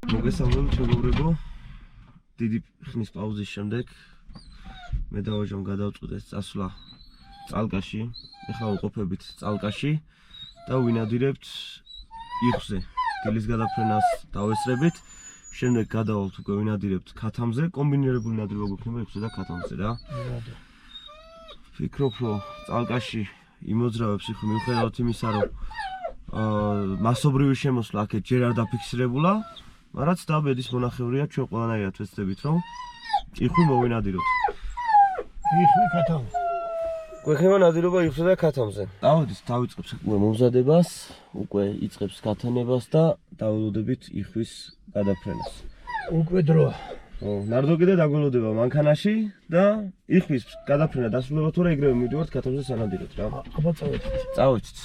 მოგესალმებით მეგობრებო. დიდი ხნის პაუზის შემდეგ მე და ვაჟამ გადავწყვიტეთ წასვლა წალკაში. ეხლა ვყოფებით წალკაში და ვინადირებთ იხზე. დილის გადაფრენას დავესწრებით. შემდეგ გადავალთ უკვე ვინადირებთ ქათამზე. კომბინირებული ნადირობა გვექნება იხზე და ქათამზე რა. ვფიქრობ, რომ წალკაში იმოძრავებს იხ მიუხედავად იმისა, რომ მასობრივი შემოსვლა აქეთ ჯერ არ დაფიქსირებულა, მაგრამ ცდაბედის მონახევრია ჩვენ ყველანაირად ვეცდებით, რომ იხვი მოვინადიროთ. იხვი ქათამზე. გვექნება ნადირობა იხვზე და ქათამზე. დავიწყებს უკვე მომზადებას, უკვე იწყებს გათანებას და დაველოდებით იხვის გადაფრენას. უკვე დროა. ნარდო კიდე დაგველოდება მანქანაში და იხვის გადაფრენა დასრულება თუ რა ეგრევე მივდივართ ქათამზე სანადიროთ რა. აბა წავედით. წავედით.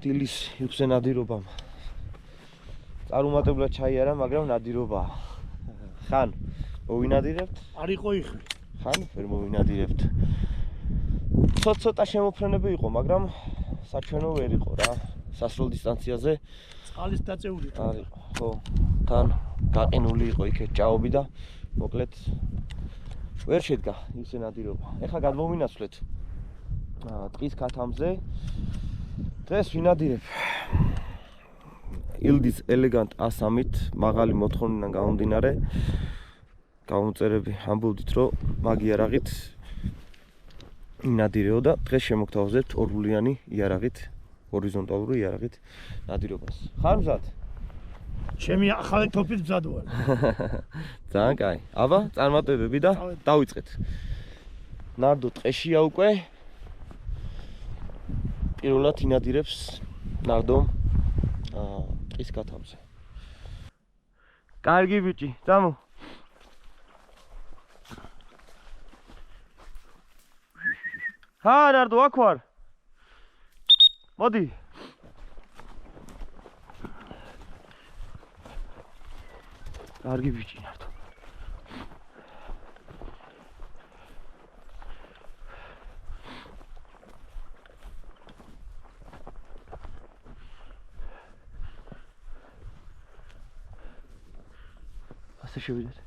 დილის იხზე ნადირობამ წარუმატებლად ჩაიარა, მაგრამ ნადირობაა. ხან მოვინადირებთ? არ იყო იხვი. ხან ვერ მოვინადირებთ. ცოტა შემოფრენები იყო, მაგრამ საჩვენო ვერ იყო რა. სასრულ დისტანციაზე წყალის დაწეული არ იყო. ხო, თან გაყინული იყო იქეთ ჭაობი და მოკლედ ვერ შედგა ისე ნადირობა. ეხლა გადმოვინაცვლეთ ტყის ქათამზე. დღეს ვინადირებ ილდის ელეგანტ A3-ით მაღალი მოთხოვნიდან გამომდინარე გამომწერები ამბობდით, რომ მაგი იარაღით ინადირეო და დღეს შემოგთავაზებთ ორგულიანი იარაღით, ჰორიზონტალური იარაღით ნადირობას. ხარ მზად? ჩემი ახალი თოფით მზად ვარ. ძალიან კაი. აბა, წარმატებები და დავიწყეთ. ნარდო ტყეშია უკვე. პირველად ინადირებს ნარდომ ტყის ქათამზე. კარგი ბიჭი, წამო. ჰა, ნარდო, აქ ვარ. მოდი. კარგი ბიჭი, ნარდო. ასე შევიდეთ.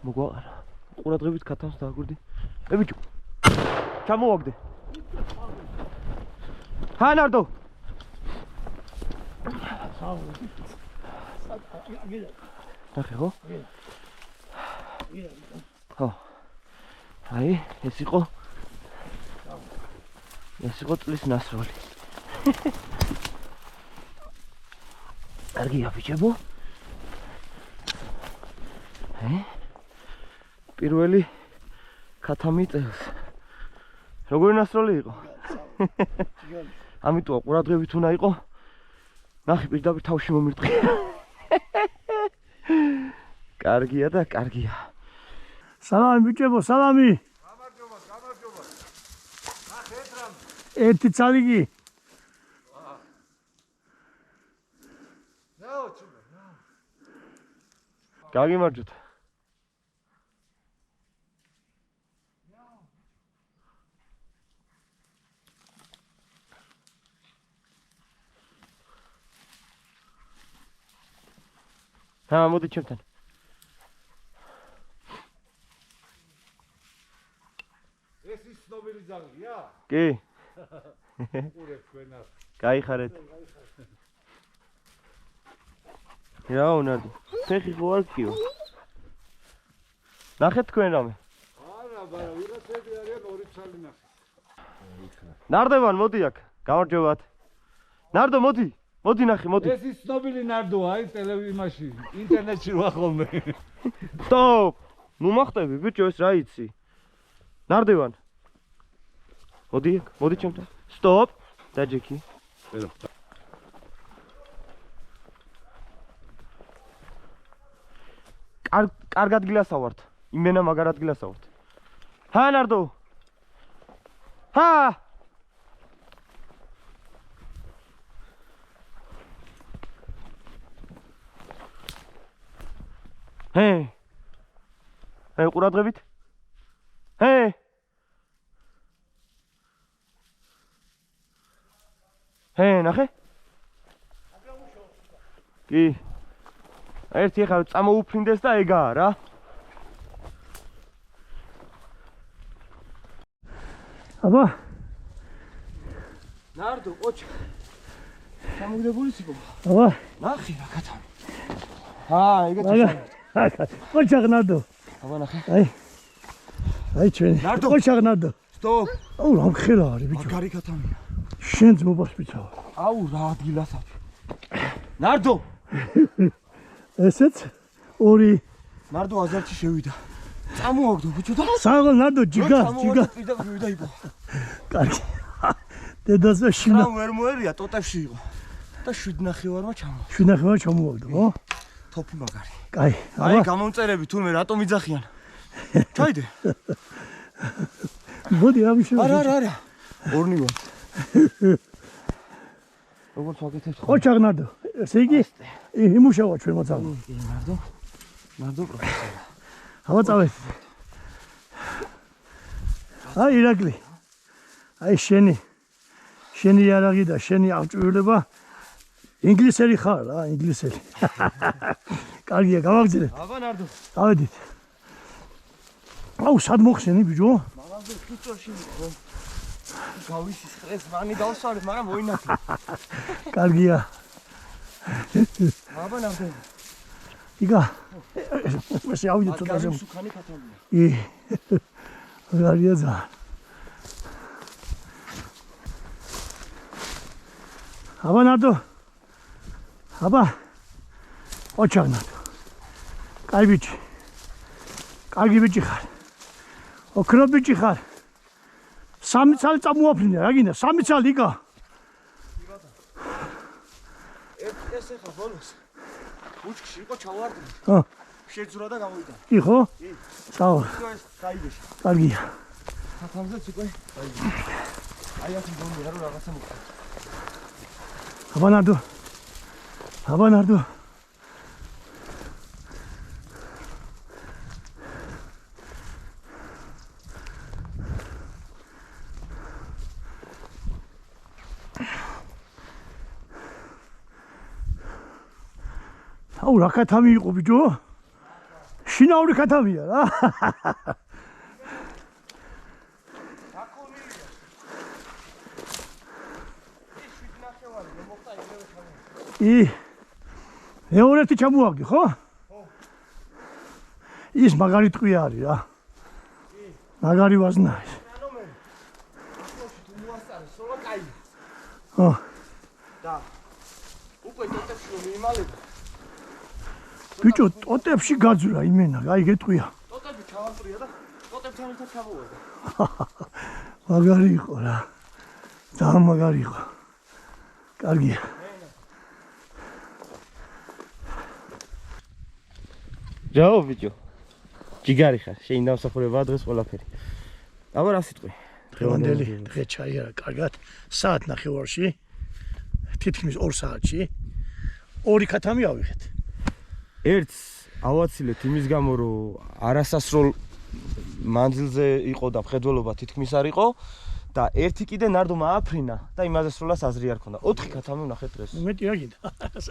მოგვაყარა. ყურადღებით ქათამს დააგვირდი. ბიჭო. ჩამოვაგდე. ჰა ნარდო. ნახე ხო? ხო. აი, ეს იყო წლის ნასროლი. კარგია ბიჭებო. პირველი ქათამი წელს. როგორი ნასროლი იყო? ამიტომ ყურადღებით უნდა იყო. ნახე პირდაპირ თავში მომირტყია. კარგია და კარგია. სალამი ბიჭებო, სალამი. გამარჯობა. ნახეთ რამ. ერთი წალიგი. ნაო, ჩუბა. გაგიმარჯვეთ. მოდი ჩემთან. ეს ის ცნობილი ზანგია? კი. ყურებ თქვენას. გაიხარეთ. რაო ნარდი. ფეხი ხო არ ქიო. ნახეთ თქვენ რამე. არა, ბარა, ვიღაცები არიან ორი ცალი ნახე. ნარდევან მოდი აქ. გამარჯობათ. ნარდო მოდი. მოდი ნახე, მოდი. ეს ის ცნობილი ნარდოა, აი ტელევიზიაში, ინტერნეტში რა ხოლმე. სტოპ. ნუ მახტები ბიჭო ეს რა იცი? ნარდევან. მოდი აქ, მოდი ჩემთან. სტოპ. დაჯექი. კარგ ადგილასავართ. იმენა მაგარ ადგილასავართ. ჰა ნარდო. ჰა. ჰე. ჰე ყურადღებით. ჰე. ჰე ნახე. კი. ერთი ახლა წამოუფრინდეს და ეგაა რა. აბა, ნარდო, ყოჩა. სამოგდებული სიბო. აბა. ნახე რა კაცო. ეგეთი. ოჩაღნადო. აბა ნახე. აი ჩვენი. ნარდო. ოჩაღნადო. სტოპ. აუ რა მხირა არის ბიჭო. მაგარი კათამია. შენც მოპასპიცავ. აუ რა ადგილასაფი. ნარდო. ესეც ორი. ნარდო აზარში შევიდა. წამოაგდო ბიჭო და საღო ნადო ჯიგა. პირდაპირ მივიდა იპო. კარგი. დედასა შინა. რა ვერ მოერია ტოტებში იყო. და 7.5-ვარმა ჩამო. 7.5 ჩამოვაგდო, ხო? თოფი მაგარი. კაი. აი გამომწერები თურმე რატომ იძახიან? ჩაიდე. მოდი ამიშო. არა. ორნივა. როგორც ვაკეთებ? ოჩაღნადო. ესე იგი იმუშავა ჩვენ მოწავე. ნარდო პროფესორა. აბა წავე. აი ირაკლი. აი შენი იარაღი და შენი აღჭურვილება ინგლისელი ხარ რა, ინგლისელი. კარგია, გავაგზავნე. აბა ნარდო. დავედით. აუ, სად მოხსენი ბიჭო? მაგაზე ფუჭოში იყო. გავისის ხეს მანი დავსვარებ, მაგრამ მოინათლე. კარგია. აბა ნარდო. იგა. ესე ავიდე ცოტაზე. სუქანი ქათამია. გარია ზა. აბა ნადო. აბა. ოჩაღნადო. კაი ბიჭი. კარგი ბიჭი ხარ. ოქრო ბიჭი ხარ. 3 წელი წამოაფრინე, რა გინდა? 3 წელი იგა. ეს ახლა ბოლოს. უჩქში იყო ჩავარდნი. ხო. შეძურა და გამოვიდა. კი ხო? კი. წავა. ეს დაიგეში. კარგია. ხათამზეც უკვე დაიგეში. აი აქ მგონია რომ რაღაცა მოხდა. აბა ნარდო. აუ რა კათამი იყო ბიჭო? შინაური კათამია რა. მეორეთი ჩამოაგდი ხო? ხო. ის მაგარი ტყვია არის რა. მაგარი ვაზნა ის. ხო. და უკვე ტოტებში რომ იმალებ. ბიჭო, ტოტებში გაძვრა იმენა, აი გეტყვია. ტოტები ჩავამწრია და ტოტებთან ერთად ჩამოვარდა. მაგარი იყო რა. ძალიან მაგარი იყო. კარგია. ჯაო ბიჭო. ჯიგარი ხარ, შენ დამსახურებაა დღეს ყველაფერი. აბა რა სიტყვი? დღევანდელი დღე ჩაიარა კარგად, საათ ნახევარში, თითქმის 2 საათში 2 ქათამი ავიღეთ. ერთს ავაცილეთ იმის გამო, რომ არასასროლ მანძილზე იყო და მხედველობა თითქმის არ იყო და ერთი კიდე ნარდომა აფრინა და იმაზე სრულად აზრი არ ქონდა. 4 ქათამი ვნახეთ დღეს. მეტი არ გინდა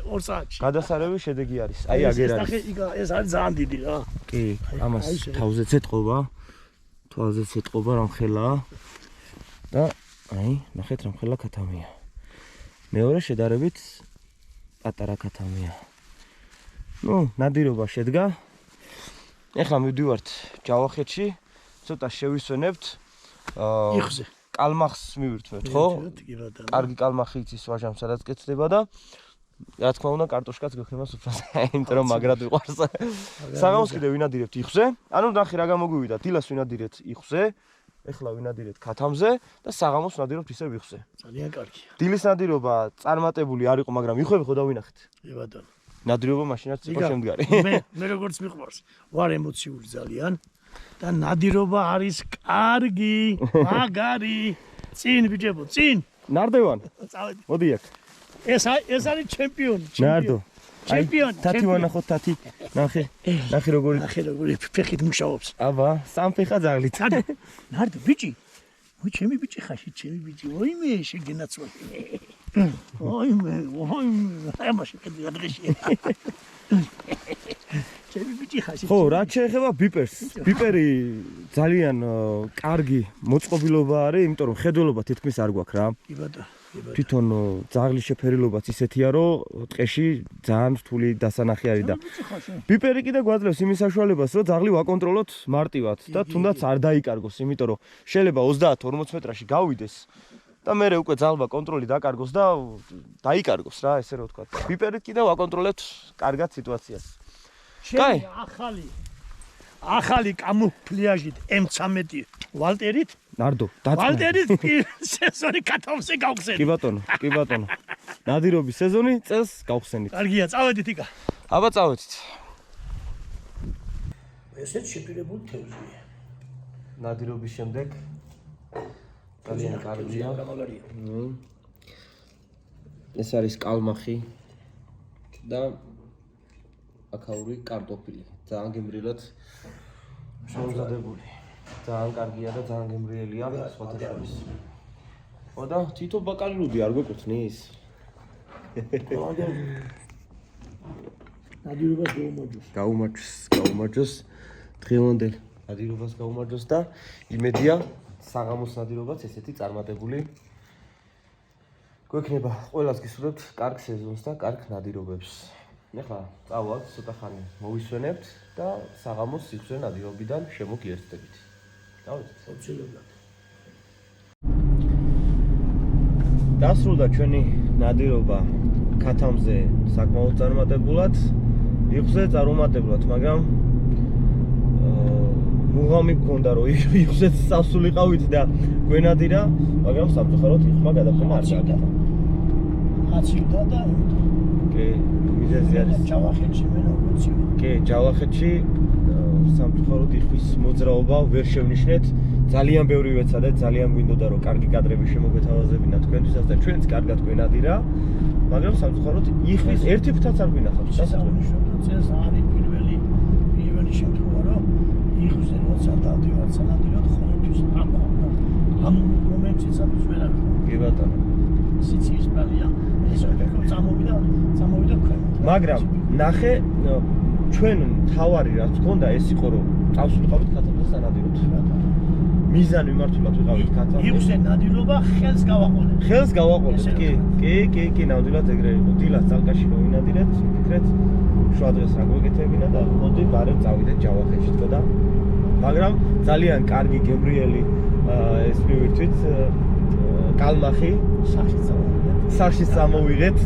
2 საათში. გადასარევი შედეგი არის. აი აგერ არის. ეს არის ძალიან დიდი რა. კი, ამას თავზეც ეთყობა, თვალზეც ეთყობა რამხელა და აი, ნახეთ რამხელა ქათამია. მეორე შედარებით პატარა ქათამია. ნუ, ნადირობა შედგა. ეხლა მივდივართ ჯავახეთში, ცოტა შევისვენებთ. იხზე. კალმახს მივირთვებთ, ხო? კი ბატონო. კარგი კალმახი იცის ვაჟამ, სადაც კეთდება და რა თქმა უნდა, კარტოშკაც გექნება სუფრაზე, იმიტომ რომ მაგრად ვიყვარს. საღამოს კიდე ვინადირებთ იხზე. ანუ ნახე რა გამოგვივიდა, დილას ვინადირეთ იხზე, ეხლა ვინადირეთ ქათამზე და საღამოს ვინადირებთ ისევ იხზე. ძალიან კარგია. დილის ნადირობა წარმატებული არ იყო, მაგრამ იხვები ხო და ვინახეთ. კი ბატონო. ნადირობა მაშინაც იყო შემდგარი. მე როგორც მიყვარს, ვარ ემოციური ძალიან და ნადირობა არის კარგი, მაგარი. წინ ბიჭებო, წინ. ნარდევან. წავედი. მოდი აქ. ეს არის ჩემპიონი. ნარდო. ჩემპიონი. თათი ვანახოთ თათი. ნახე როგორი ფეხით მუშაობს. აბა, სამფეხა ძაღლით. ნარდო ბიჭი. ой, ჩემი ბიჭი ხაში, ჩემი ბიჭი. ოიმე, შეგენაცვალე. ოიმე, ამაში კიდე დღეში. ჩემი ბიჭი ხაში. ხო, რა შეეხება ბიპერს? ბიპერი ძალიან კარგი მოწყობილობა არის, იმიტომ რომ ხედველობა თითქმის არ გვაქვს რა. კი ბატონო. თვითონ ძაღლის შეფერილობაც ისეთია, რომ ტყეში ძალიან რთული დასანახი არის და ბიპერი კიდე გვაძლევს იმის საშუალებას, რომ ძაღლი ვაკონტროლოთ მარტივად და თუნდაც არ დაიკარგოს, იმიტომ რომ შეიძლება 30-40 მეტრაში გავიდეს და მე უკვე ძალბა კონტროლი დაკარგოს და დაიკარგოს რა, ესე რომ ვთქვა. ბიპერით კიდე ვაკონტროლებთ კარგად სიტუაციას. კაი, ახალი კამუფლიაჟით M13 ვალტერით ნარდო, ვალტერით სეზონი ქათამზე გავხსენით. კი ბატონო, კი ბატონო. ნადირობის სეზონი წელს გავხსენით. კარგია, წავედით იკა. აბა წავედით. ესეც შეპირებული თევზია. ნადირობის შემდეგ ძალიან კარგია. ეს არის კალმახი და აკაური კარტოფილი. ძალიან გემრიელად შემზადებული. ძალიან კარგია და ძალიან გემრიელია სხვათა შორის. ხო და თითო ბაკალილუდი არ გვეკუთვნის? ნადირობას გაუმარჯოს. დღევანდელ ნადირობას გაუმარჯოს და იმედია საღამოს ნადირობაც ესეთი წარმატებული გვექნება. ყველას გისურვებთ კარგ სეზონს და კარგ ნადირობებს. ეხლა წავალთ, ცოტა ხანი მოვისვენებთ და საღამოს სიხვზე ნადირობიდან შემოგიერთდებით. ოცილებლად. დასრულდა ჩვენი ნადირობა ქათამზე საკმაოდ წარმატებულად, იხზე წარუმატებლად, მაგრამ მუღამი მქონდა რომ იხზე სასულიყავით და გვენადირა, მაგრამ სამწუხაროდ იხმა გადაფრენა არ გააკეთა. აცივდა და კი, მიზეზი არის. ჯავახეთში მე როგორცი. კი, ჯავახეთში სამწუხაროდ იხვის მოძრაობა ვერ შევნიშნეთ. ძალიან ბევრი ვეცადეთ, ძალიან გვინდოდა რომ კარგი კადრები შემოგვეთავაზებინა თქვენთვისაც და ჩვენც კარგად გვენადირა, მაგრამ სამწუხაროდ იხვის ერთი ფრთაც არ გვინახავს. შესანიშნავად წელს არის პირველი შემთხვევა რომ იხვზე როცა დავდივარ სანადიროდ ხოლმე ამ მომენტში საფუძველი ვერ არის. კი ბატონო. სიციის პალია ეს წამოვიდა ქვემოთ. მაგრამ ნახე ჩვენ თავარი რაც გქონდა ეს იყო რომ წავსულიყავით ქათამზე სანადიროდ. მიზანი მართულად ვიყავით ქათამზე. იხვზე ნადირობა ხელს გავაყოლეთ. ხელს გავაყოლეთ, კი, ნამდვილად ეგრე იყო. დილას ძალკაში რომ ვინადირეთ, ვფიქრეთ შუა დღეს რა გვეკეთებინა და მოდი ბარემ წავიდეთ ჯავახეთში თქო და მაგრამ ძალიან კარგი გემრიელი ეს მივირთვით კალმახი სახში წამოვიღეთ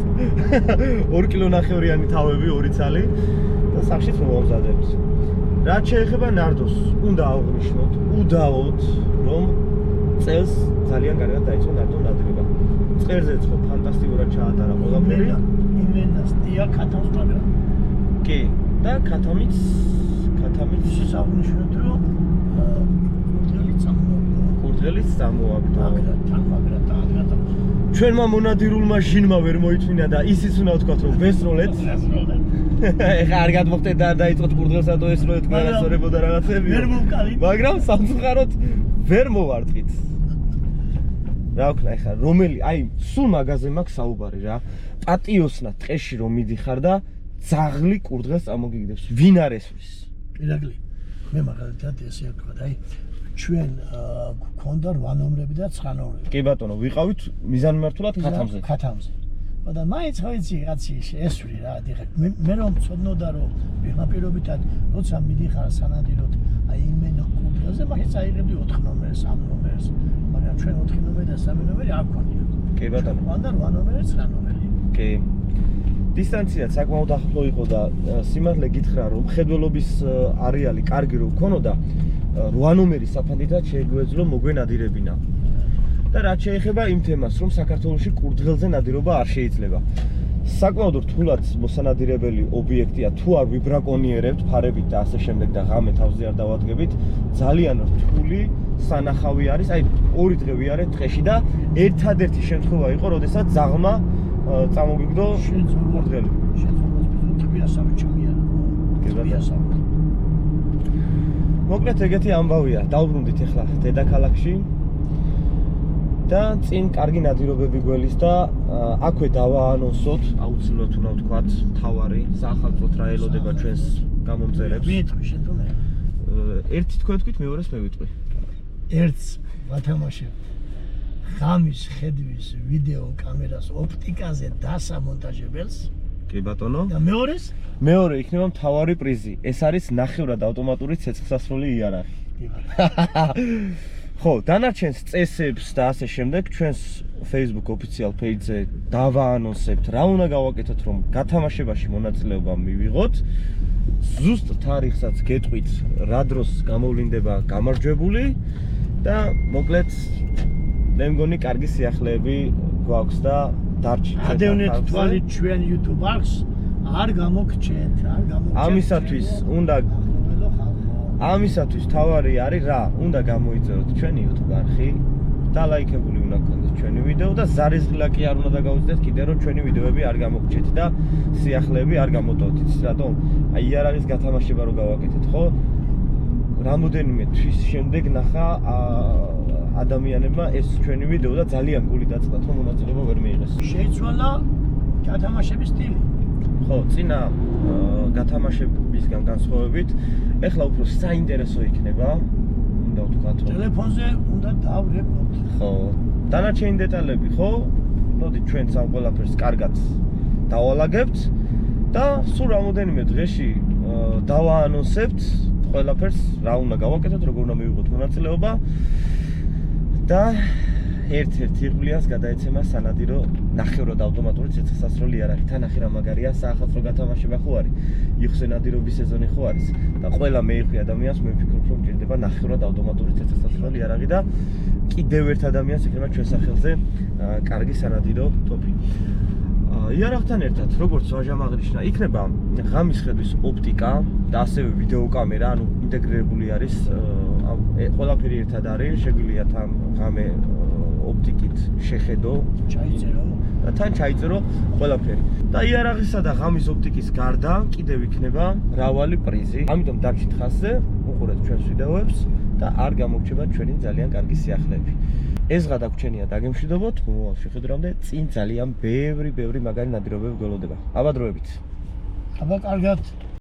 2 კილონახევრიანი თავები 2 ცალი და სახშიც მოვამზადებთ. რაც შეეხება ნარდოს, უნდა აღვნიშნოთ უდაოდ რომ წელს ძალიან კარგად დაიწყო ნარდო ნადირობა. წელზეც ხო ფანტასტიკურად ჩაატარა ყველაფერი. იმენას დია ქათამს მაგრამ კი, და ქათამიც ამით ისიც აღნიშნოთ, რომ კურდღელი წამოვიდა. კურდღელიც წამოვაგდო. მაგრამ ჩვენმა მონადირულმა ჟინმა ვერ მოიწვინა და ისიც უნდა ვთქვათ, რომ ვესროლეთ. ეხა არ გადმოხდეთ და დაიწყოთ კურდღელსა და ესროლეთ განასწორებოდა რაღაცები. ვერ მოვკალით. მაგრამ სამწუხაროდ ვერ მოვარტყით. რა ვქნა ეხა რომელი აი სულ მაგაზე მაქვს საუბარი რა. პატიოსნა ტყეში რომ მიდიხარ და ძაღლი კურდღელს წამოგიგდებს. ვინ არ ესვრის? პირაგლი. მე მაგალითად ესე ვთქვა, აი ჩვენ გვქონდა 8 ნომრები და 9 ნომრები. კი ბატონო, ვიყავით მიზანმიმართულად ქათამზე. ქათამზე. და მაინც ხოიცი კაცი ესვრი რა, დიხარ. მე რომ ცოდნოდა რომ პირობითად როცა მიდიხარ სანადიროდ, აი იმენ კურდღელზე მაგას აიღებდი 4 ნომერს, 3 ნომერს. მაგრამ ჩვენ 4 ნომერი და 3 ნომერი არ გვქონია. კი ბატონო. მანდა 8 ნომერი, 9 ნომერი. კი. დისტანციაც საკმაოდ ახლო იყო და სიმართლე გითხრა რომ მხედველობის არეალი კარგი რო გქონოდა 8 ნომერის საფანდიდად შეგვეძლო მოგვენადირებინა. და რაც შეეხება იმ თემას, რომ საქართველოში კურდღელზე ნადირობა არ შეიძლება. საკმაოდ რთულად მოსანადირებელი ობიექტია, თუ არ ვიბრაკონიერებთ ფარებით და ასე შემდეგ და ღამე თავზე არ დავადგებით, ძალიან რთული სანახავი არის. აი 2 დღე ვიარეთ ტყეში და ერთადერთი შემთხვევა იყო, როდესაც ძაღლმა წამოგიგდო კურდღელი. შეძულოს თბიასავი ჩამიარა. თბიასავი. მოკლედ ეგეთი ამბავია. დავბრუნდით ახლა დედაქალაქში. და წინ კარგი ნადირობები გველის და აქვე დავაანონსოთ, აუცილებლად უნდა ვთქვათ, მთავარი საახალწლოდ რა ელოდება ჩვენს გამომწერებს. ვიტყვი შეთუნე. ერთი თქვენ თქვით, მეორეს მე ვიტყვი. ერთს ვათამაშებ ღამის ხედვის ვიდეო კამერას ოპტიკაზე დასამონტაჟებელს. კი ბატონო. და მეორეს? მეორე იქნება მთავარი პრიზი. ეს არის ნახევრად ავტომატური ცეცხლსასროლი იარაღი. ხო, დანარჩენს წესებს და ასე შემდეგ ჩვენს Facebook official page-ზე დავაანონსებთ, რა უნდა გავაკეთოთ, რომ გათამაშებაში მონაწილეობა მივიღოთ. ზუსტ თარიღსაც გეტყვით, რა დროს გამოვლინდება გამარჯვებული და მოკლედ მე მგონი კარგი სიახლეები გვაქვს და დარჩით. ადევნეთ თვალით ჩვენ YouTube-ს, არ გამოგჩეთ, არ გამოგჩეთ. ამისათვის თავარი არის რა, უნდა გამოიწეროთ ჩვენი YouTube არხი და ლაიქებული უნდა გქონდეთ ჩვენი ვიდეო და ზარიზღილა კი არ უნდა დაგაუწდეთ კიდე რომ ჩვენი ვიდეოები არ გამოგჩეთ და სიახლეები არ გამოტოვოთ. იცით რატომ? აი იარაღის გათამაშება რო გავაკეთეთ, ხო? რამოდენიმე თვის შემდეგ ნახა ადამიანებმა ეს ჩვენი ვიდეო და ძალიან გული დაწყდათ რომ მონაწილეობა ვერ მიიღეს. შეიცვალა გათამაშების სტილი. ხო, წინა გათამაშებისგან განსხვავებით, ეხლა უფრო საინტერესო იქნება, უნდა ვთქვათ, რომ ტელეფონზე უნდა დავრეკოთ. ხო, დანარჩენი დეტალები, ხო? მოდით ჩვენც ამ ყველაფერს კარგად დავალაგებთ და სულ რამოდენიმე დღეში დავაანონსებთ ყველაფერს, რა უნდა გავაკეთოთ, როგორ უნდა მივიღოთ მონაწილეობა და ერთ-ერთ იღბლიას გადაეცემა სანადირო ნახევრად ავტომატური ცეცხლსასროლი იარაღი. თანახი რა მაგარია, საახალწლო გათამაშება ხო არის, იხსე ნადირობის სეზონი ხო არის და ყველა მეიხვი ადამიანს მე ვფიქრობ, რომ ჭირდება ნახევრად ავტომატური ცეცხლსასროლი იარაღი და კიდევ ერთ ადამიანს იქნება ჩვენ სახელზე კარგი სანადირო ტოპი. იარაღთან ერთად, როგორც ვაჟამ აღნიშნა, იქნება ღამის ხედვის ოპტიკა და ასევე ვიდეოკამერა, ანუ ინტეგრირებული არის, ყველაფერი ერთად არის, შეგვიძლია თან ღამე ოპტიკით შეხედო, ჩაიწერო და თან ჩაიწერო ყველაფერი. და იარაღისა და ღამის ოპტიკის გარდა კიდევ იქნება მრავალი პრიზი. ამიტომ დარჩით ხაზზე, უყურეთ ჩვენს ვიდეოებს და არ გამოგჩება ჩვენი ძალიან კარგი სიახლეები. ეს დღე დაგვრჩენია დაგემშვიდობოთ, მომავალ შეხვედრამდე წინ ძალიან ბევრი მაგარი ნადირობები გველოდება. აბა დროებით. აბა კარგად